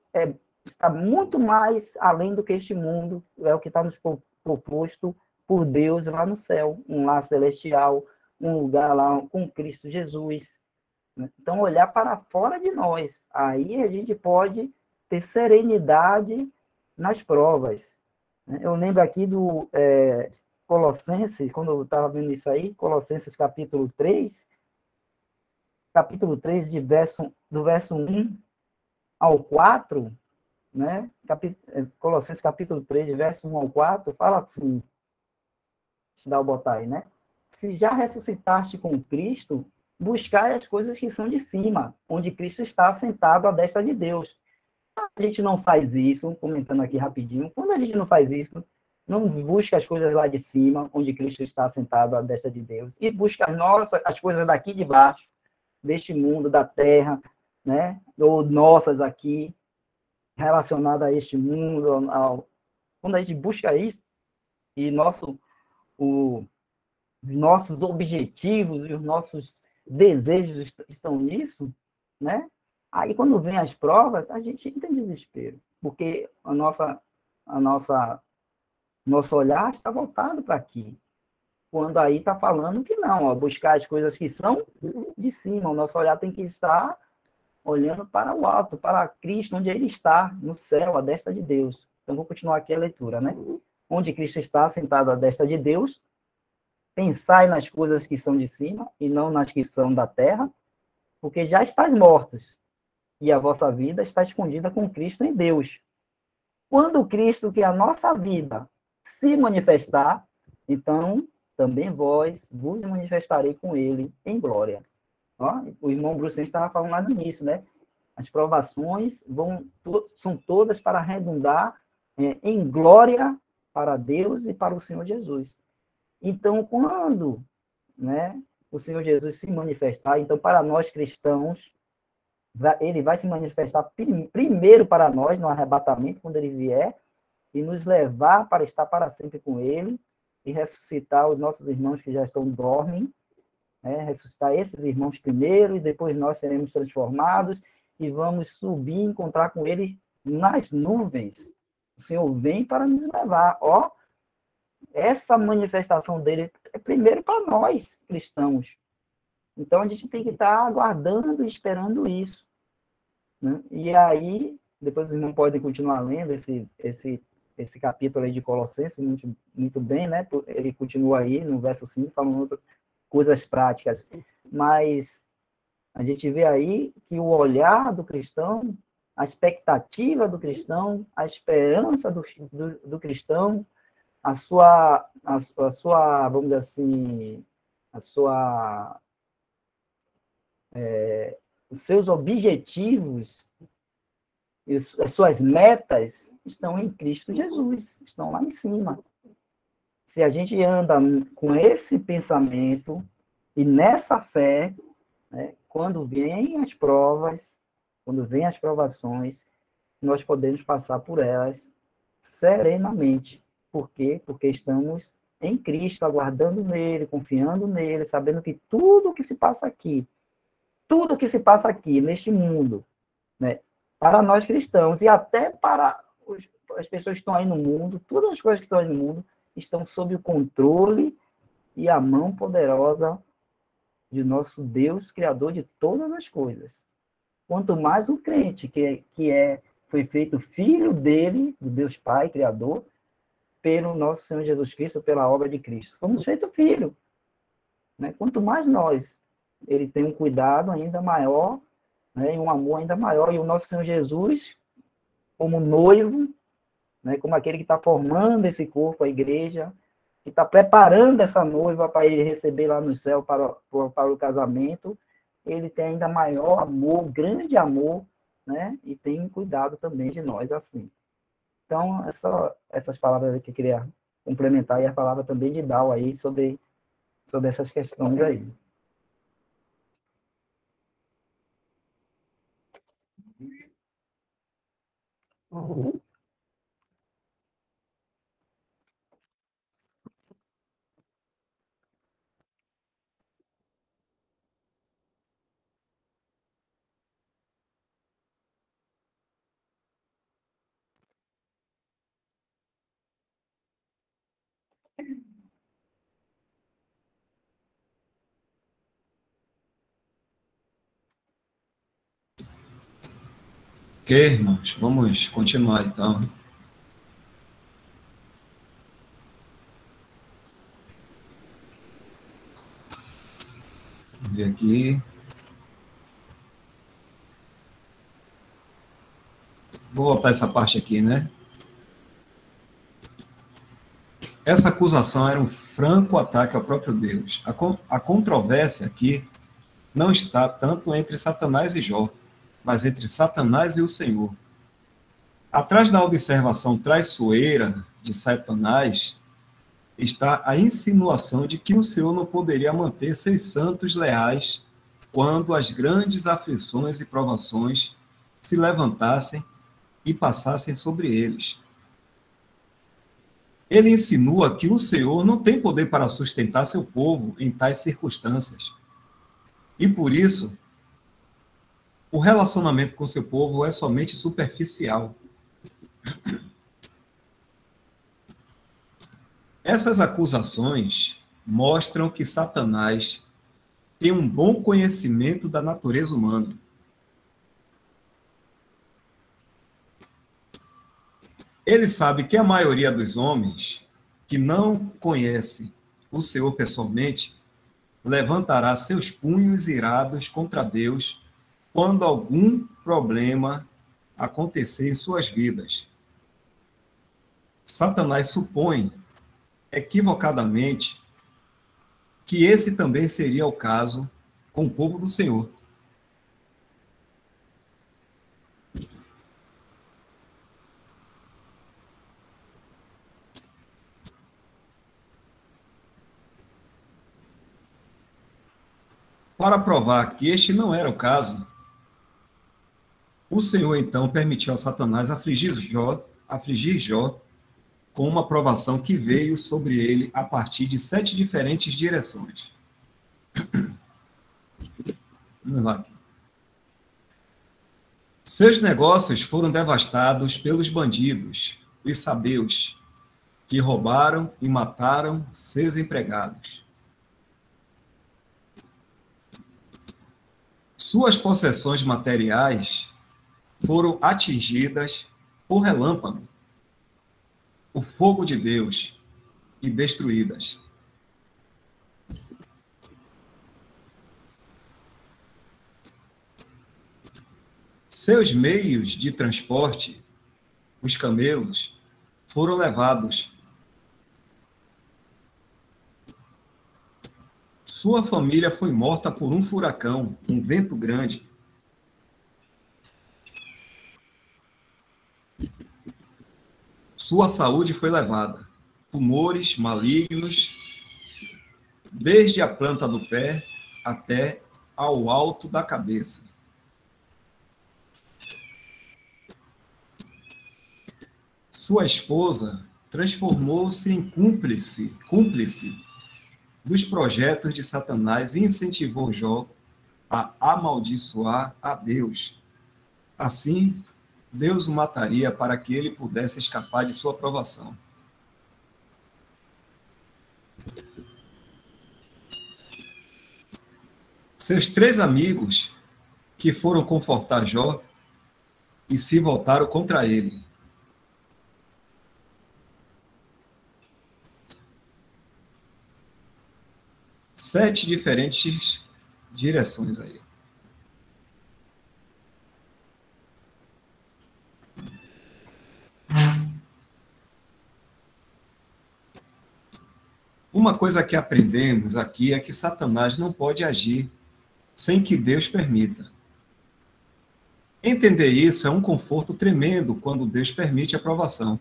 está muito mais além do que este mundo, é o que está nos proposto por Deus lá no céu, um lar celestial, um lugar lá com Cristo Jesus. Né? Então, olhar para fora de nós, aí a gente pode ter serenidade nas provas. Né? Eu lembro aqui do Colossenses, quando eu estava vendo isso aí, Colossenses capítulo 3, do verso 1 ao 4, né? Colossenses capítulo 3, verso 1 ao 4, fala assim, deixa eu botar aí, né? Se já ressuscitaste com Cristo, buscai as coisas que são de cima, onde Cristo está sentado à destra de Deus. A gente não faz isso, comentando aqui rapidinho, quando a gente não faz isso, não busca as coisas lá de cima, onde Cristo está sentado à destra de Deus, e busca as coisas daqui de baixo, deste mundo, da terra, né? Ou nossas aqui, relacionada a este mundo, quando a gente busca isso, e os nossos objetivos e os nossos desejos estão nisso, né? Aí, quando vem as provas, a gente entra em desespero, porque nosso olhar está voltado para aqui. Quando aí está falando que não, ó, buscar as coisas que são de cima, o nosso olhar tem que estar olhando para o alto, para Cristo, onde ele está, no céu, à destra de Deus. Então, vou continuar aqui a leitura, né? Onde Cristo está sentado à destra de Deus, pensai nas coisas que são de cima e não nas que são da terra, porque já estáis mortos, e a vossa vida está escondida com Cristo em Deus. Quando Cristo, que é a nossa vida, se manifestar, então também vos manifestarei com ele em glória. Ó, o irmão Bruce estava falando lá no início, né? As provações são todas para redundar em glória para Deus e para o Senhor Jesus. Então, quando, né, o Senhor Jesus se manifestar, então, para nós cristãos, ele vai se manifestar primeiro para nós no arrebatamento, quando ele vier, e nos levar para estar para sempre com ele, e ressuscitar os nossos irmãos que já estão dormem, né, ressuscitar esses irmãos primeiro, e depois nós seremos transformados, e vamos subir e encontrar com ele nas nuvens. O Senhor vem para nos levar. Ó, essa manifestação dele é primeiro para nós, cristãos. Então, a gente tem que estar aguardando e esperando isso. Né? E aí, depois os irmãos podem continuar lendo esse capítulo aí de Colossenses, muito, muito bem, né? Ele continua aí no verso 5, falando coisas práticas. Mas a gente vê aí que o olhar do cristão, a expectativa do cristão, a esperança do cristão, a sua, vamos dizer assim, os seus objetivos e as suas metas estão em Cristo Jesus, estão lá em cima. Se a gente anda com esse pensamento e nessa fé, né, quando vêm as provas, quando vêm as provações, nós podemos passar por elas serenamente. Por quê? Porque estamos em Cristo, aguardando nele, confiando nele, sabendo que tudo que se passa aqui, neste mundo, né, para nós cristãos e até para as pessoas que estão aí no mundo, todas as coisas que estão aí no mundo estão sob o controle e a mão poderosa de nosso Deus, Criador de todas as coisas. Quanto mais o crente, foi feito filho dele, do Deus Pai, Criador, pelo nosso Senhor Jesus Cristo, pela obra de Cristo. Fomos feitos filho. Né? Quanto mais nós, ele tem um cuidado ainda maior, né, e um amor ainda maior, e o nosso Senhor Jesus, como noivo, né, como aquele que está formando esse corpo, a igreja, que está preparando essa noiva para ele receber lá no céu para o casamento, ele tem ainda maior amor, grande amor, né, e tem cuidado também de nós assim. Então, essas palavras que eu queria complementar, e a palavra também de Dal aí sobre essas questões aí. Uhum.
Ok, irmãos, vamos continuar então. Vamos ver aqui. Vou voltar essa parte aqui, né? Essa acusação era um franco ataque ao próprio Deus. A controvérsia aqui não está tanto entre Satanás e Jó, mas entre Satanás e o Senhor. Atrás da observação traiçoeira de Satanás está a insinuação de que o Senhor não poderia manter seus santos leais quando as grandes aflições e provações se levantassem e passassem sobre eles. Ele insinua que o Senhor não tem poder para sustentar seu povo em tais circunstâncias. E por isso, o relacionamento com seu povo é somente superficial. Essas acusações mostram que Satanás tem um bom conhecimento da natureza humana. Ele sabe que a maioria dos homens que não conhece o Senhor pessoalmente levantará seus punhos irados contra Deus quando algum problema acontecer em suas vidas. Satanás supõe, equivocadamente, que esse também seria o caso com o povo do Senhor. Para provar que este não era o caso, o Senhor então permitiu a Satanás afligir Jó com uma provação que veio sobre ele a partir de 7 diferentes direções. Vamos lá aqui. Seus negócios foram devastados pelos bandidos, os sabeus, que roubaram e mataram seus empregados. Suas possessões materiais foram atingidas por relâmpago, o fogo de Deus, e destruídas. Seus meios de transporte, os camelos, foram levados. Sua família foi morta por um furacão, um vento grande. Sua saúde foi levada. Tumores malignos, desde a planta do pé até ao alto da cabeça. Sua esposa transformou-se em cúmplice dos projetos de Satanás e incentivou Jó a amaldiçoar a Deus. Assim, Deus o mataria para que ele pudesse escapar de sua provação. Seus 3 amigos, que foram confortar Jó, e se voltaram contra ele. Sete diferentes direções aí. Uma coisa que aprendemos aqui é que Satanás não pode agir sem que Deus permita. Entender isso é um conforto tremendo quando Deus permite a provação.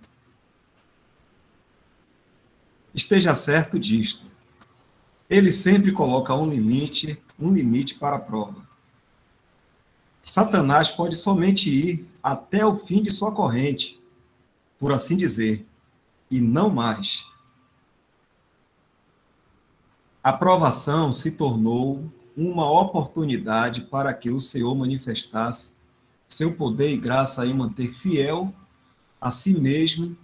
Esteja certo disto. Ele sempre coloca um limite para a prova. Satanás pode somente ir até o fim de sua corrente, por assim dizer, e não mais. A provação se tornou uma oportunidade para que o Senhor manifestasse seu poder e graça em manter fiel a si mesmo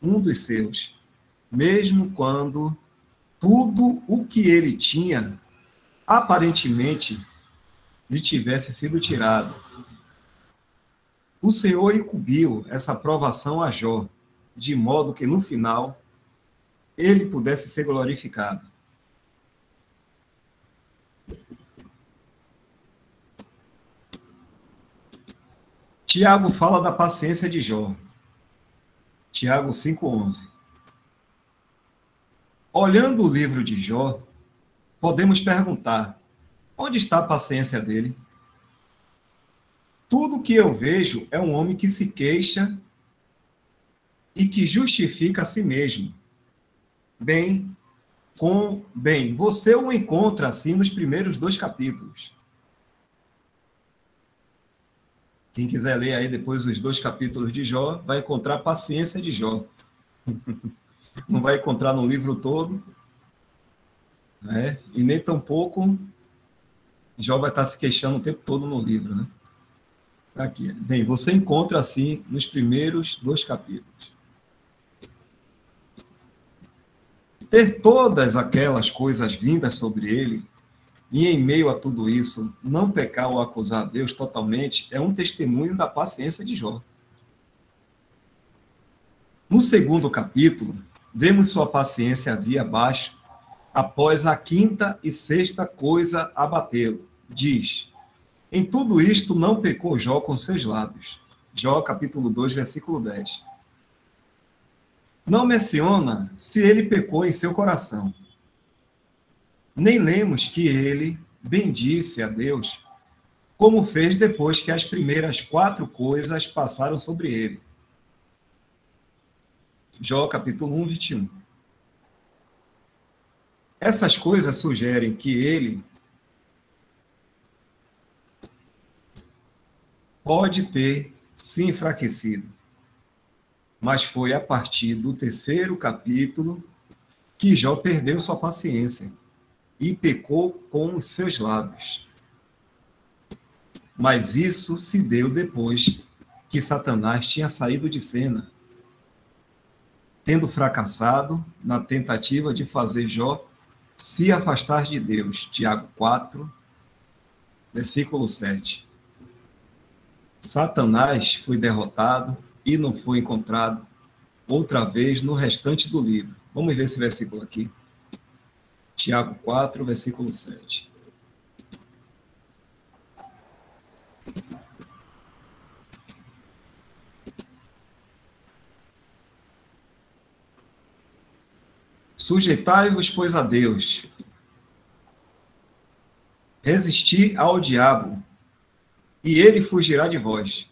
um dos seus, mesmo quando tudo o que ele tinha, aparentemente, lhe tivesse sido tirado. O Senhor incumbiu essa provação a Jó, de modo que, no final, ele pudesse ser glorificado. Tiago fala da paciência de Jó. Tiago 5,11. Olhando o livro de Jó, podemos perguntar: onde está a paciência dele? Tudo que eu vejo é um homem que se queixa e que justifica a si mesmo. Bem, você o encontra assim nos primeiros 2 capítulos. Quem quiser ler aí depois os 2 capítulos de Jó, vai encontrar a paciência de Jó. Não vai encontrar no livro todo, né? E nem tampouco Jó vai estar se queixando o tempo todo no livro, né? Aqui. Bem, você encontra assim nos primeiros 2 capítulos. Ter todas aquelas coisas vindas sobre ele, e em meio a tudo isso, não pecar ou acusar a Deus totalmente, é um testemunho da paciência de Jó. No 2º capítulo, vemos sua paciência vir abaixo após a quinta e sexta coisa abatê-lo. Diz: em tudo isto não pecou Jó com seus lábios. Jó, capítulo 2, versículo 10. Não menciona se ele pecou em seu coração. Nem lemos que ele bendisse a Deus, como fez depois que as primeiras 4 coisas passaram sobre ele. Jó, capítulo 1, 21. Essas coisas sugerem que ele pode ter se enfraquecido, mas foi a partir do 3º capítulo que Jó perdeu sua paciência e pecou com os seus lábios. Mas isso se deu depois que Satanás tinha saído de cena, tendo fracassado na tentativa de fazer Jó se afastar de Deus. Tiago 4, versículo 7. Satanás foi derrotado e não foi encontrado outra vez no restante do livro. Vamos ver esse versículo aqui. Tiago 4, versículo 7. Sujeitai-vos, pois, a Deus. Resisti ao diabo, e ele fugirá de vós.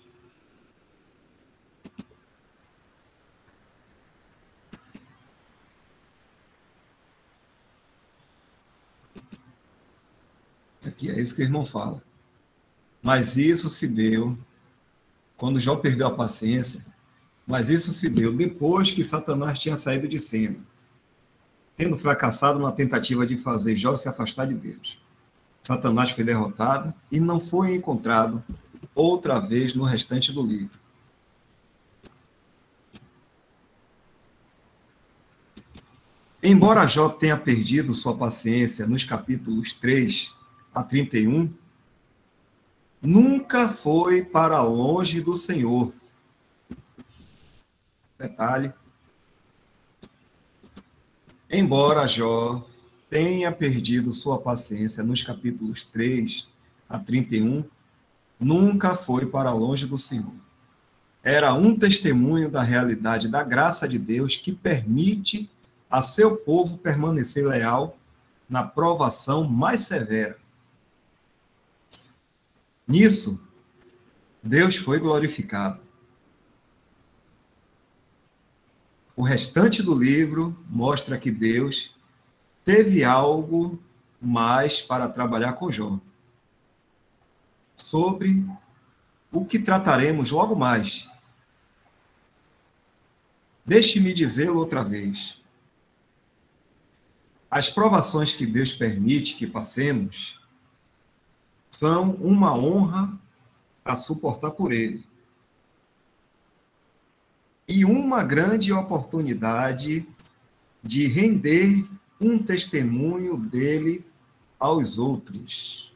Aqui é isso que o irmão fala. Mas isso se deu, quando Jó perdeu a paciência, mas isso se deu depois que Satanás tinha saído de cena, tendo fracassado na tentativa de fazer Jó se afastar de Deus. Satanás foi derrotado e não foi encontrado outra vez no restante do livro. Embora Jó tenha perdido sua paciência nos capítulos 3 a 31, nunca foi para longe do Senhor. Detalhe. Embora Jó tenha perdido sua paciência nos capítulos 3 a 31, nunca foi para longe do Senhor. Era um testemunho da realidade da graça de Deus que permite a seu povo permanecer leal na provação mais severa. Nisso, Deus foi glorificado. O restante do livro mostra que Deus teve algo mais para trabalhar com Jó, sobre o que trataremos logo mais. Deixe-me dizê-lo outra vez. As provações que Deus permite que passemos são uma honra a suportar por Ele. E uma grande oportunidade de render um testemunho dele aos outros.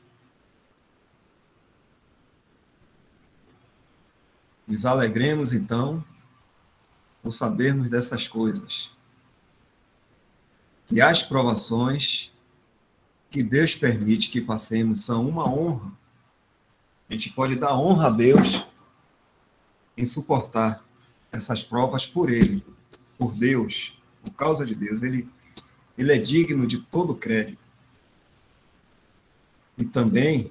Nos alegremos, então, por sabermos dessas coisas. Que as provações que Deus permite que passemos são uma honra. A gente pode dar honra a Deus em suportar essas provas por Ele, por Deus, por causa de Deus. Ele é digno de todo crédito. E também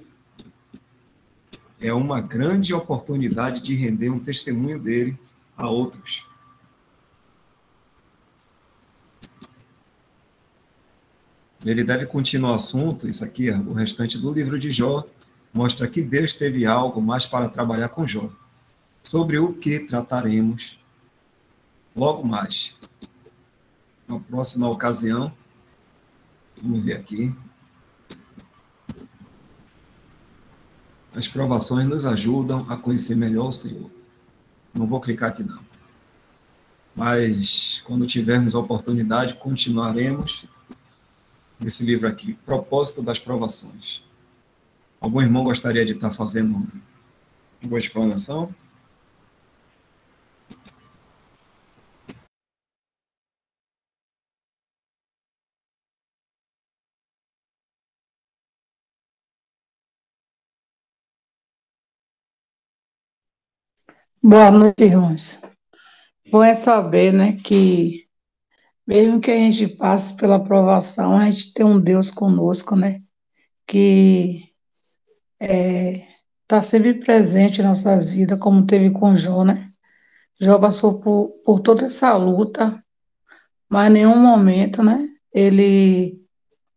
é uma grande oportunidade de render um testemunho dele a outros. Ele deve continuar o assunto, isso aqui, o restante do livro de Jó, mostra que Deus teve algo mais para trabalhar com Jó, sobre o que trataremos logo mais. Na próxima ocasião, vamos ver aqui. As provações nos ajudam a conhecer melhor o Senhor. Não vou clicar aqui, não. Mas, quando tivermos a oportunidade, continuaremos nesse livro aqui, Propósito das Provações. Algum irmão gostaria de estar fazendo uma explanação?
Boa noite, irmãos. Bom é saber, né, que mesmo que a gente passe pela provação, a gente tem um Deus conosco, né, que está sempre presente em nossas vidas, como teve com Jó, né? Jó passou por toda essa luta, mas em nenhum momento, né, ele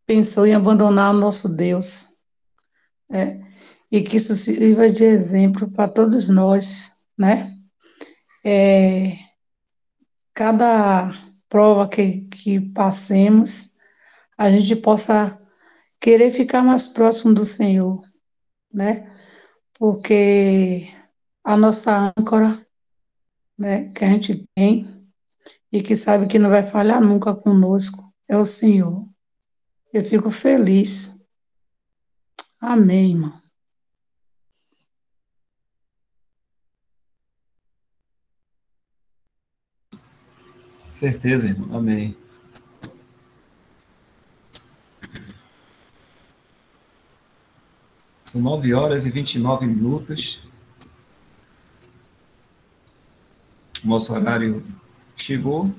pensou em abandonar o nosso Deus, né? E que isso sirva de exemplo para todos nós, né? É, cada prova que passemos, a gente possa querer ficar mais próximo do Senhor, né? Porque a nossa âncora, né, que a gente tem e que sabe que não vai falhar nunca conosco é o Senhor. Eu fico feliz. Amém, irmão.
Certeza, irmão. Amém. São 9h29. Nosso horário chegou,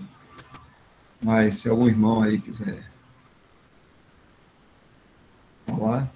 mas se algum irmão aí quiser falar.